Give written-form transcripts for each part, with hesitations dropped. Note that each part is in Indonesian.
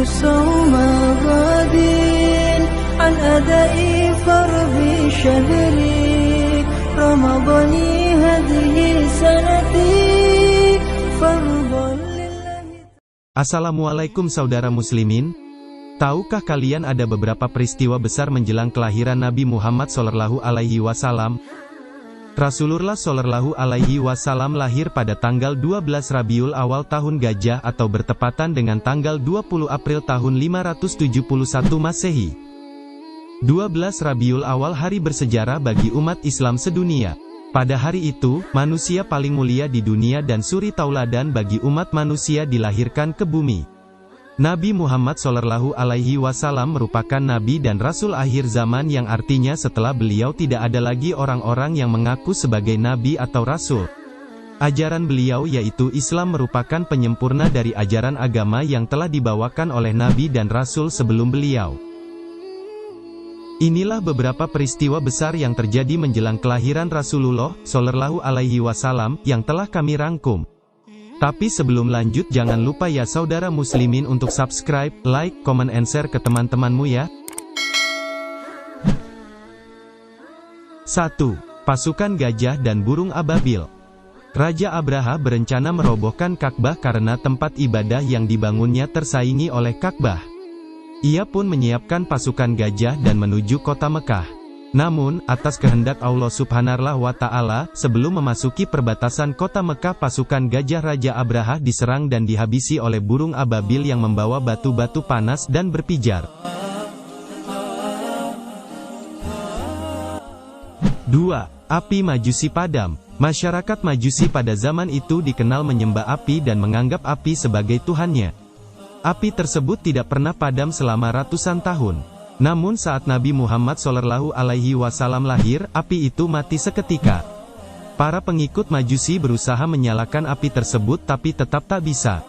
صوم غد عن أداء فرض شهري رمضان هذه سنتي فرضا لله. Assalamualaikum saudara muslimin. Tahukah kalian ada beberapa peristiwa besar menjelang kelahiran Nabi Muhammad SAW? Rasulullah SAW lahir pada tanggal 12 Rabiul Awal tahun Gajah atau bertepatan dengan tanggal 20 April tahun 571 Masehi. 12 Rabiul Awal hari bersejarah bagi umat Islam sedunia. Pada hari itu, manusia paling mulia di dunia dan suri tauladan bagi umat manusia dilahirkan ke bumi. Nabi Muhammad SAW merupakan Nabi dan Rasul akhir zaman yang artinya setelah beliau tidak ada lagi orang-orang yang mengaku sebagai Nabi atau Rasul. Ajaran beliau yaitu Islam merupakan penyempurna dari ajaran agama yang telah dibawakan oleh Nabi dan Rasul sebelum beliau. Inilah beberapa peristiwa besar yang terjadi menjelang kelahiran Rasulullah SAW yang telah kami rangkum. Tapi sebelum lanjut jangan lupa ya saudara muslimin untuk subscribe, like, comment and share ke teman-temanmu ya. 1. Pasukan gajah dan burung ababil. Raja Abraha berencana merobohkan Ka'bah karena tempat ibadah yang dibangunnya tersaingi oleh Ka'bah. Ia pun menyiapkan pasukan gajah dan menuju kota Mekah. Namun, atas kehendak Allah Subhanahu wa Ta'ala, sebelum memasuki perbatasan kota Mekah, pasukan gajah Raja Abraha diserang dan dihabisi oleh burung ababil yang membawa batu-batu panas dan berpijar. 2. Api Majusi padam. Masyarakat Majusi pada zaman itu dikenal menyembah api dan menganggap api sebagai Tuhannya. Api tersebut tidak pernah padam selama ratusan tahun. Namun saat Nabi Muhammad SAW lahir, api itu mati seketika. Para pengikut Majusi berusaha menyalakan api tersebut tapi tetap tak bisa.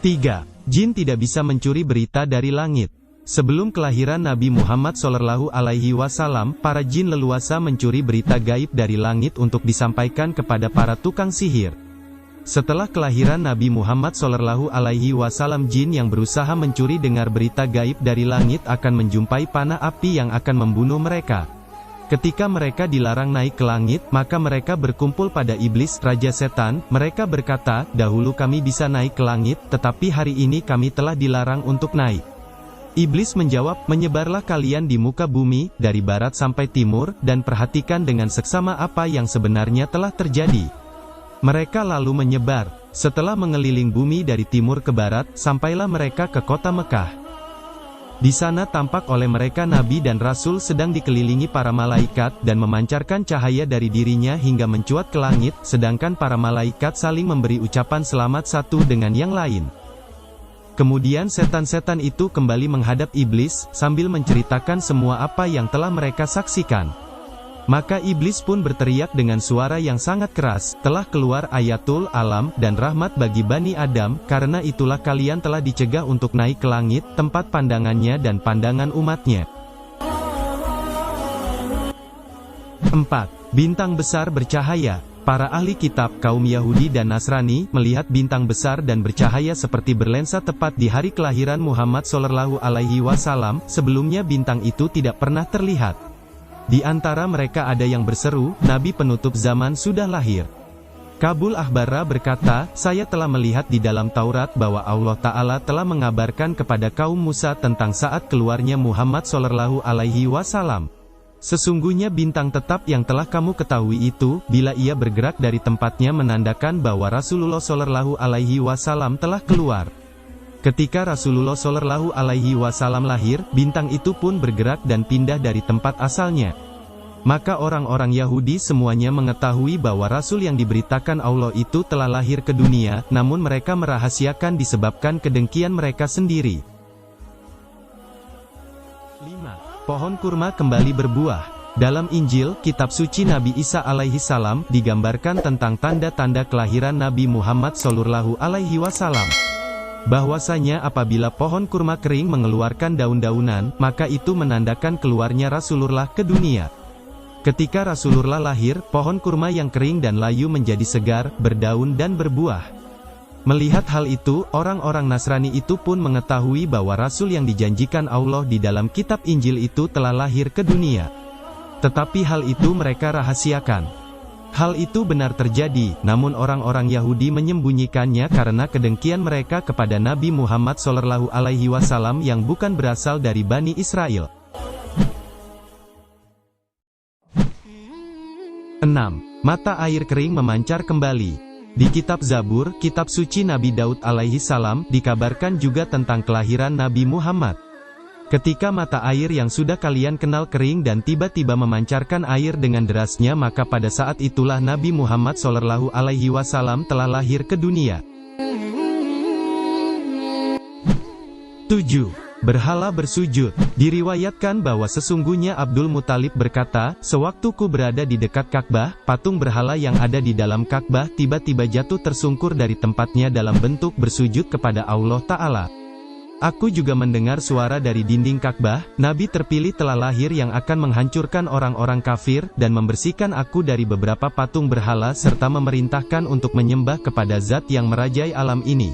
3. Jin tidak bisa mencuri berita dari langit. Sebelum kelahiran Nabi Muhammad SAW, para jin leluasa mencuri berita gaib dari langit untuk disampaikan kepada para tukang sihir. Setelah kelahiran Nabi Muhammad SAW, jin yang berusaha mencuri dengar berita gaib dari langit akan menjumpai panah api yang akan membunuh mereka. Ketika mereka dilarang naik ke langit, maka mereka berkumpul pada iblis, raja setan. Mereka berkata, dahulu kami bisa naik ke langit, tetapi hari ini kami telah dilarang untuk naik. Iblis menjawab, menyebarlah kalian di muka bumi, dari barat sampai timur, dan perhatikan dengan seksama apa yang sebenarnya telah terjadi. Mereka lalu menyebar. Setelah mengeliling bumi dari timur ke barat, sampailah mereka ke kota Mekah. Di sana tampak oleh mereka Nabi dan Rasul sedang dikelilingi para malaikat, dan memancarkan cahaya dari dirinya hingga mencuat ke langit, sedangkan para malaikat saling memberi ucapan selamat satu dengan yang lain. Kemudian setan-setan itu kembali menghadap iblis, sambil menceritakan semua apa yang telah mereka saksikan. Maka iblis pun berteriak dengan suara yang sangat keras, telah keluar ayatul alam dan rahmat bagi Bani Adam, karena itulah kalian telah dicegah untuk naik ke langit, tempat pandangannya dan pandangan umatnya. 4. Bintang besar bercahaya. Para ahli kitab, kaum Yahudi dan Nasrani, melihat bintang besar dan bercahaya seperti berlensa tepat di hari kelahiran Muhammad SAW, sebelumnya bintang itu tidak pernah terlihat. Di antara mereka ada yang berseru, Nabi penutup zaman sudah lahir. Kabul Ahbarra berkata, saya telah melihat di dalam Taurat bahwa Allah Ta'ala telah mengabarkan kepada kaum Musa tentang saat keluarnya Muhammad SAW. Sesungguhnya bintang tetap yang telah kamu ketahui itu, bila ia bergerak dari tempatnya menandakan bahwa Rasulullah SAW telah keluar. Ketika Rasulullah SAW lahir, bintang itu pun bergerak dan pindah dari tempat asalnya. Maka orang-orang Yahudi semuanya mengetahui bahwa Rasul yang diberitakan Allah itu telah lahir ke dunia, namun mereka merahasiakan disebabkan kedengkian mereka sendiri. 5. Pohon kurma kembali berbuah. Dalam Injil, kitab suci Nabi Isa alaihissalam, digambarkan tentang tanda-tanda kelahiran Nabi Muhammad SAW. Bahwasanya apabila pohon kurma kering mengeluarkan daun-daunan, maka itu menandakan keluarnya Rasulullah ke dunia. Ketika Rasulullah lahir, pohon kurma yang kering dan layu menjadi segar, berdaun dan berbuah. Melihat hal itu, orang-orang Nasrani itu pun mengetahui bahwa Rasul yang dijanjikan Allah di dalam kitab Injil itu telah lahir ke dunia. Tetapi hal itu mereka rahasiakan. Hal itu benar terjadi, namun orang-orang Yahudi menyembunyikannya karena kedengkian mereka kepada Nabi Muhammad SAW yang bukan berasal dari Bani Israel. 6. Mata air kering memancar kembali. Di kitab Zabur, kitab suci Nabi Daud alaihi salam, dikabarkan juga tentang kelahiran Nabi Muhammad. Ketika mata air yang sudah kalian kenal kering dan tiba-tiba memancarkan air dengan derasnya, maka pada saat itulah Nabi Muhammad SAW telah lahir ke dunia. 7. Berhala bersujud. Diriwayatkan bahwa sesungguhnya Abdul Muthalib berkata, "Sewaktu ku berada di dekat Ka'bah, patung berhala yang ada di dalam Ka'bah tiba-tiba jatuh tersungkur dari tempatnya dalam bentuk bersujud kepada Allah Ta'ala. Aku juga mendengar suara dari dinding Ka'bah, Nabi terpilih telah lahir yang akan menghancurkan orang-orang kafir, dan membersihkan aku dari beberapa patung berhala serta memerintahkan untuk menyembah kepada Zat yang merajai alam ini."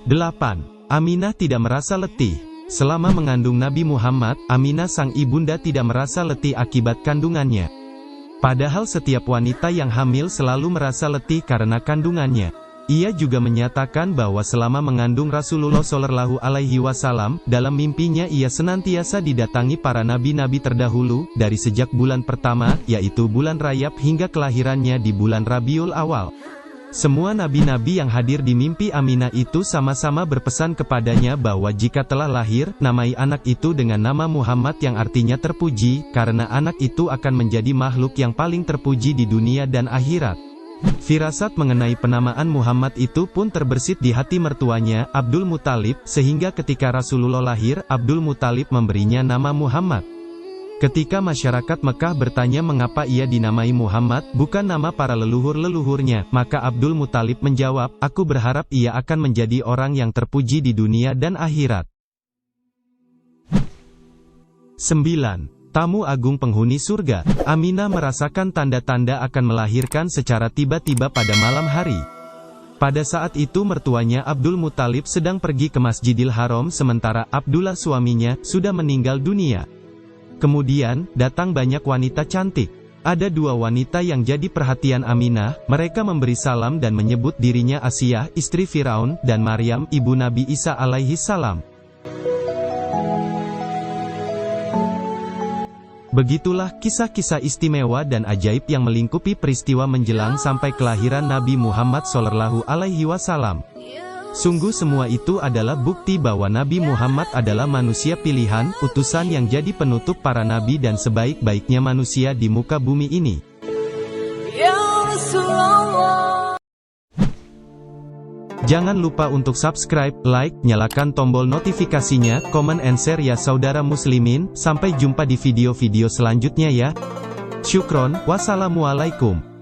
8. Aminah tidak merasa letih. Selama mengandung Nabi Muhammad, Aminah sang ibunda tidak merasa letih akibat kandungannya. Padahal setiap wanita yang hamil selalu merasa letih karena kandungannya. Ia juga menyatakan bahwa selama mengandung Rasulullah SAW, dalam mimpinya ia senantiasa didatangi para nabi-nabi terdahulu, dari sejak bulan pertama, yaitu bulan Rajab hingga kelahirannya di bulan Rabiul Awal. Semua nabi-nabi yang hadir di mimpi Aminah itu sama-sama berpesan kepadanya bahwa jika telah lahir, namai anak itu dengan nama Muhammad yang artinya terpuji, karena anak itu akan menjadi makhluk yang paling terpuji di dunia dan akhirat. Firasat mengenai penamaan Muhammad itu pun terbersit di hati mertuanya, Abdul Muthalib, sehingga ketika Rasulullah lahir, Abdul Muthalib memberinya nama Muhammad. Ketika masyarakat Mekah bertanya mengapa ia dinamai Muhammad, bukan nama para leluhur-leluhurnya, maka Abdul Muthalib menjawab, "Aku berharap ia akan menjadi orang yang terpuji di dunia dan akhirat." 9. Tamu agung penghuni surga. Aminah merasakan tanda-tanda akan melahirkan secara tiba-tiba pada malam hari. Pada saat itu mertuanya Abdul Muthalib sedang pergi ke Masjidil Haram sementara Abdullah suaminya sudah meninggal dunia. Kemudian, datang banyak wanita cantik. Ada dua wanita yang jadi perhatian Aminah, mereka memberi salam dan menyebut dirinya Asiyah, istri Firaun, dan Maryam, ibu Nabi Isa alaihi salam. Begitulah kisah-kisah istimewa dan ajaib yang melingkupi peristiwa menjelang sampai kelahiran Nabi Muhammad SAW. Sungguh semua itu adalah bukti bahwa Nabi Muhammad adalah manusia pilihan, utusan yang jadi penutup para nabi dan sebaik-baiknya manusia di muka bumi ini. Ya Rasulullah. Jangan lupa untuk subscribe, like, nyalakan tombol notifikasinya, komen and share ya saudara muslimin. Sampai jumpa di video-video selanjutnya ya. Syukron, wassalamualaikum.